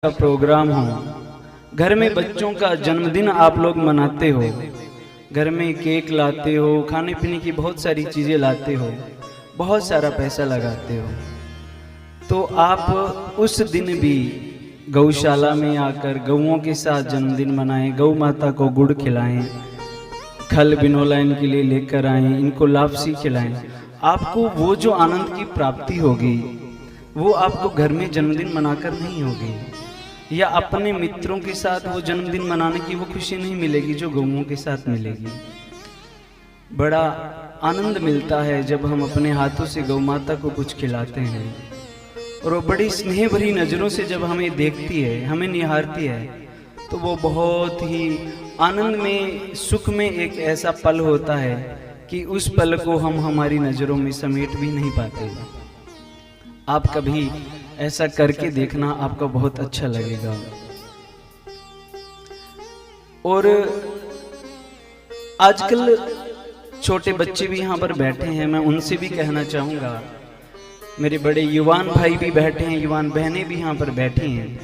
का प्रोग्राम हो, घर में बच्चों का जन्मदिन आप लोग मनाते हो, घर में केक लाते हो, खाने पीने की बहुत सारी चीज़ें लाते हो, बहुत सारा पैसा लगाते हो, तो आप उस दिन भी गौशाला में आकर गौओं के साथ जन्मदिन मनाएं, गौ माता को गुड़ खिलाएं, खल बिनोला इनके लिए लेकर आएं, इनको लापसी खिलाएं। आपको वो जो आनंद की प्राप्ति होगी वो आपको घर में जन्मदिन मनाकर नहीं होगी, या अपने मित्रों के साथ वो जन्मदिन मनाने की वो खुशी नहीं मिलेगी जो गौओं के साथ मिलेगी। बड़ा आनंद मिलता है जब हम अपने हाथों से गौ माता को कुछ खिलाते हैं और वो बड़ी स्नेह भरी नज़रों से जब हमें देखती है, हमें निहारती है, तो वो बहुत ही आनंद में, सुख में एक ऐसा पल होता है कि उस पल को हम हमारी नज़रों में समेट भी नहीं पाते। आप कभी ऐसा करके देखना, आपका बहुत अच्छा लगेगा। और आजकल छोटे बच्चे भी यहाँ पर बैठे हैं, मैं उनसे भी कहना चाहूँगा, मेरे बड़े युवान भाई भी बैठे हैं, युवान बहनें भी यहाँ पर बैठी हैं,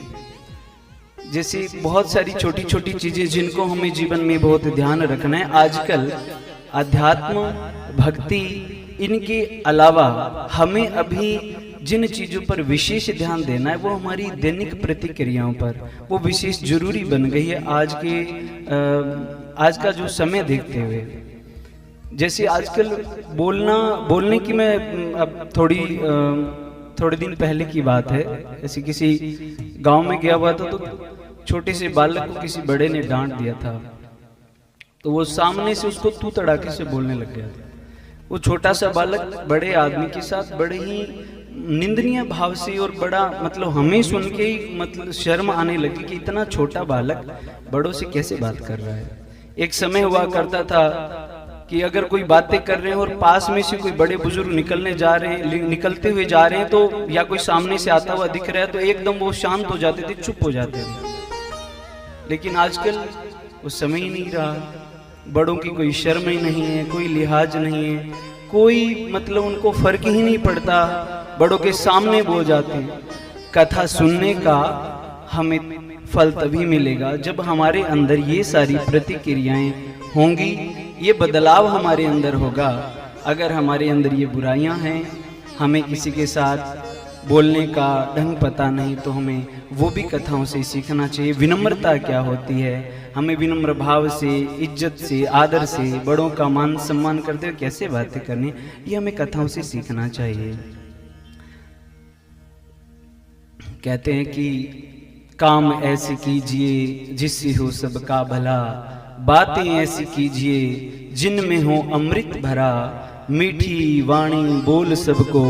जैसे बहुत सारी छोटी छोटी चीज़ें जिनको हमें जीवन में बहुत ध्यान रखना है। आजकल अध्यात्म, भक्ति, इनके अलावा हमें अभी जिन चीज़ों पर विशेष ध्यान देना है वो हमारी दैनिक प्रतिक्रियाओं पर, वो विशेष जरूरी बन गई है आज का जो समय देखते हुए। जैसे आजकल बोलने की, मैं अब थोड़े दिन पहले की बात है, ऐसे किसी गांव में गया हुआ था, तो छोटे से बालक को किसी बड़े ने डांट दिया था, तो वो सामने से उसको तू तड़ाके से बोलने लग गया था। वो छोटा सा बालक बड़े आदमी के साथ बड़े ही निंदनीय भाव से, और बड़ा मतलब हमें सुन के ही मतलब शर्म आने लगी कि इतना छोटा बालक बड़ों से कैसे बात कर रहा है। एक समय हुआ करता था कि अगर कोई बातें कर रहे हैं और पास में से कोई बड़े बुजुर्ग निकलते हुए जा रहे हैं, तो या कोई सामने से आता हुआ दिख रहा है, तो एकदम वो शांत हो जाते थे, चुप हो जाते थे। लेकिन आजकल वो समय ही नहीं रहा, बड़ों की कोई शर्म ही नहीं है, कोई लिहाज नहीं है, कोई मतलब उनको फर्क ही नहीं पड़ता, बड़ों के सामने बोल जाते हैं। कथा सुनने का हमें फल तभी मिलेगा जब हमारे अंदर ये सारी प्रतिक्रियाएं होंगी, ये बदलाव हमारे अंदर होगा। अगर हमारे अंदर ये बुराइयां हैं, हमें किसी के साथ बोलने का ढंग पता नहीं, तो हमें वो भी कथाओं से सीखना चाहिए। विनम्रता क्या होती है, हमें विनम्र भाव से, इज्जत से, आदर से, बड़ों का मान सम्मान करते हुए कैसे बातें करनी, ये हमें कथाओं से सीखना चाहिए। कहते हैं कि काम ऐसे कीजिए जिससे हो सबका भला, बातें ऐसी कीजिए जिनमें हो अमृत भरा, मीठी वाणी बोल सबको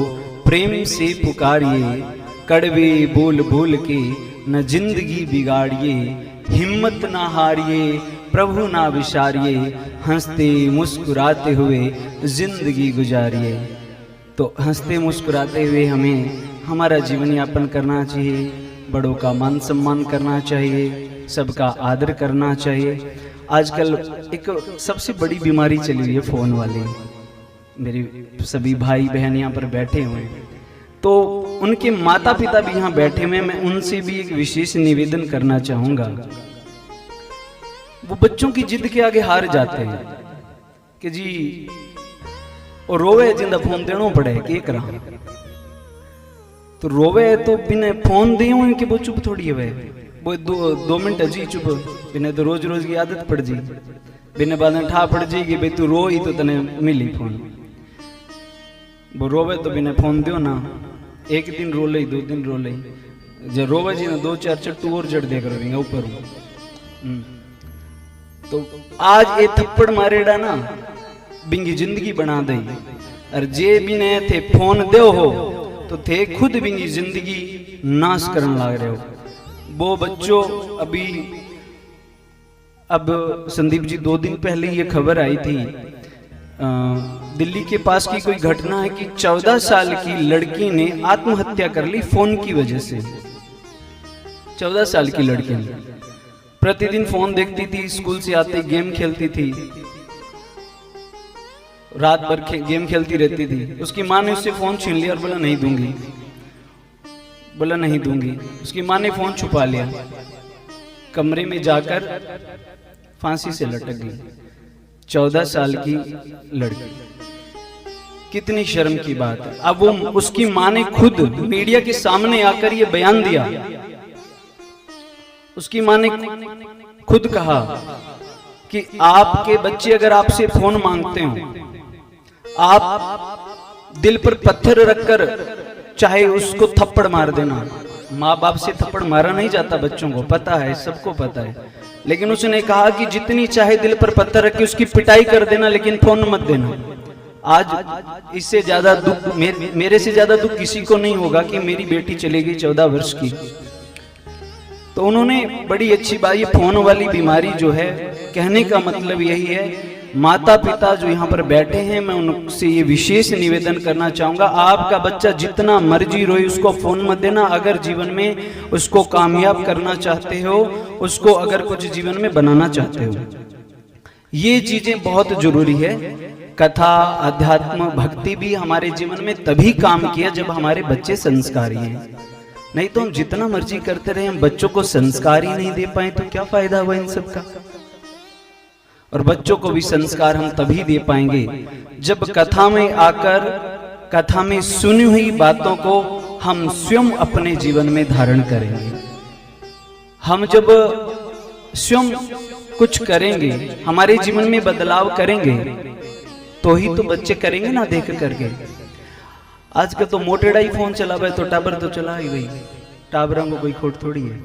प्रेम से पुकारिए, कड़वे बोल बोल के न जिंदगी बिगाड़िए, हिम्मत ना हारिए प्रभु ना विसारिए, हंसते मुस्कुराते हुए जिंदगी गुजारिए। तो हंसते मुस्कुराते हुए हमें हमारा जीवन यापन करना चाहिए, बड़ों का मान सम्मान करना चाहिए, सबका आदर करना चाहिए। आजकल एक सबसे बड़ी बीमारी चली हुई है फ़ोन वाली। मेरे सभी भाई बहन यहाँ पर बैठे हुए हैं, तो उनके माता पिता भी यहाँ बैठे हुए हैं, मैं उनसे भी एक विशेष निवेदन करना चाहूँगा। वो बच्चों की जिद के आगे हार जाते हैं कि जी और रोवे जिंदा फोन देना पड़े, के करा, तो रोवे तो बिना फोन दे कि वो चुप थोड़ी है, वो दो मिनट अजी चुप, बिना तो रोज रोज की आदत पड़ जी, बिना बाद में ठा पड़ जाएगी भाई तू रो ही तो तने मिली फोन। वो रोवे तो बिना फोन दो ना, एक दिन रो ले, 2 दिन रो ले, जब रोवे जी ना 2-4 चट्टू और जड़ दे करो ऊपर। तो आज ये थप्पड़ मारेड़ा ना बिंगी जिंदगी बना दे, और जे बिने थे फोन दो हो तो थे खुद बिंगी जिंदगी नाश करने लग रहे हो। वो बच्चों अब संदीप जी 2 दिन पहले ये खबर आई थी, दिल्ली के पास की कोई घटना है कि 14 साल की लड़की ने आत्महत्या कर ली फोन की वजह से। 14 साल की लड़की ने प्रतिदिन फोन देखती थी, स्कूल से आते गेम खेलती थी, रात भर गेम खेलती रहती थी। उसकी माँ ने उससे फोन छीन लिया और बोला नहीं दूंगी। बोला नहीं दूंगी। उसकी माँ ने फोन छुपा लिया, कमरे में जाकर फांसी से लटक गई। 14 साल की लड़की, कितनी शर्म की बात है। अब वो उसकी माँ ने खुद मीडिया के सामने आकर ये बयान दिया। उसकी माँ ने खुद कहा कि आपके बच्चे अगर आपसे फोन मांगते हो, आप दिल पर पत्थर रखकर चाहे उसको थप्पड़ मार देना। माँ बाप से थप्पड़ मारा नहीं जाता, बच्चों को पता है, सबको पता है। लेकिन उसने कहा कि जितनी चाहे दिल पर पत्थर रख के उसकी पिटाई कर देना, लेकिन फोन मत देना। आज इससे ज्यादा दुख मेरे से ज्यादा दुख किसी को नहीं होगा कि मेरी बेटी चली गई 14 वर्ष की। तो उन्होंने बड़ी अच्छी बात, ये फोन वाली बीमारी जो है, कहने का मतलब यही है, माता पिता जो यहाँ पर बैठे हैं, मैं उनसे ये विशेष निवेदन करना चाहूंगा, आपका बच्चा जितना मर्जी रोए उसको फोन मत देना। अगर जीवन में उसको कामयाब करना चाहते हो, उसको अगर कुछ जीवन में बनाना चाहते हो, ये चीजें बहुत जरूरी है। कथा, अध्यात्म, भक्ति भी हमारे जीवन में तभी काम किया जब हमारे बच्चे संस्कारी हैं। नहीं तो हम जितना मर्जी करते रहे, हम बच्चों को संस्कार ही नहीं दे पाए तो क्या फायदा हुआ इन सब का। और बच्चों को भी संस्कार हम तभी दे पाएंगे जब कथा में आकर, कथा में सुनी हुई बातों को हम स्वयं अपने जीवन में धारण करेंगे। हम जब स्वयं कुछ करेंगे, हमारे जीवन में बदलाव करेंगे, तो ही तो बच्चे करेंगे ना देख करके। आज का तो मोटेड़ा ही फोन चला भाई, तो टाबर तो चला ही भाई, टाबरों को कोई खोट थोड़ी है।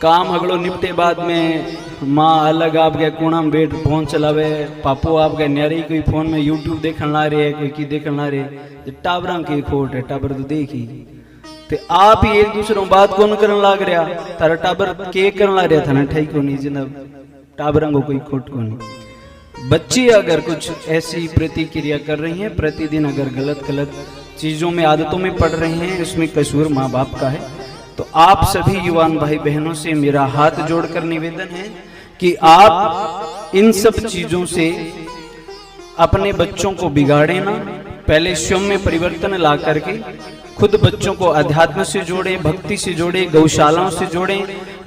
काम हगड़ो निपटे बाद में माँ अलग आप गए कोना में बैठ फोन चलावे, पापो आप गए न्यारी कोई फोन में यूट्यूब देखने ला रहे, कोई की देखने ला रहे। टाबरों की खोट है, टाबर तो देखी ते आप ही एक दूसरों बात कौन करने लाग रहा, तारा टाबर के करने ला रहा था ना, ठीक को नहीं जनाब, टाबरों को कोई खोट को नहीं। बच्चे अगर कुछ ऐसी प्रतिक्रिया कर रही हैं, प्रतिदिन अगर गलत गलत चीजों में, आदतों में पड़ रहे हैं, इसमें कसूर माँ बाप का है। तो आप सभी युवान भाई बहनों से मेरा हाथ जोड़कर निवेदन है कि आप इन सब चीजों से अपने बच्चों को बिगाड़े ना। पहले स्वयं में परिवर्तन ला करके खुद बच्चों को अध्यात्म से जोड़े, भक्ति से जोड़े, गौशालाओं से जोड़े,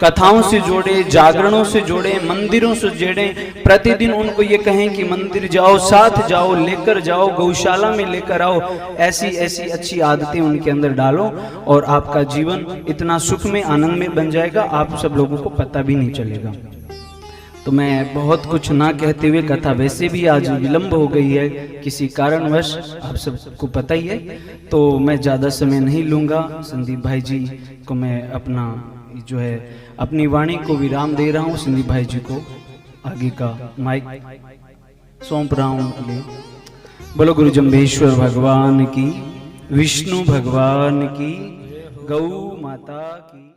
कथाओं से जोड़े, जागरणों से जोड़े, मंदिरों से जोड़े। प्रतिदिन उनको ये कहें कि मंदिर जाओ, साथ जाओ, लेकर जाओ, गौशाला में लेकर आओ। ऐसी ऐसी अच्छी आदतें उनके अंदर डालो और आपका जीवन इतना सुख में, आनंद में बन जाएगा, आप सब लोगों को पता भी नहीं चलेगा। तो मैं बहुत कुछ ना कहते हुए, कथा वैसे भी आज विलंब हो गई है किसी कारणवश, आप सबको पता ही है, तो मैं ज़्यादा समय नहीं लूँगा। संदीप भाई जी को मैं अपना जो है अपनी वाणी को विराम दे रहा हूँ। संदीप भाई जी को आगे का माइक सौंप रहा हूँ उनके लिए। बोलो गुरु जम्भेश्वर भगवान की, विष्णु भगवान की, गौ माता की।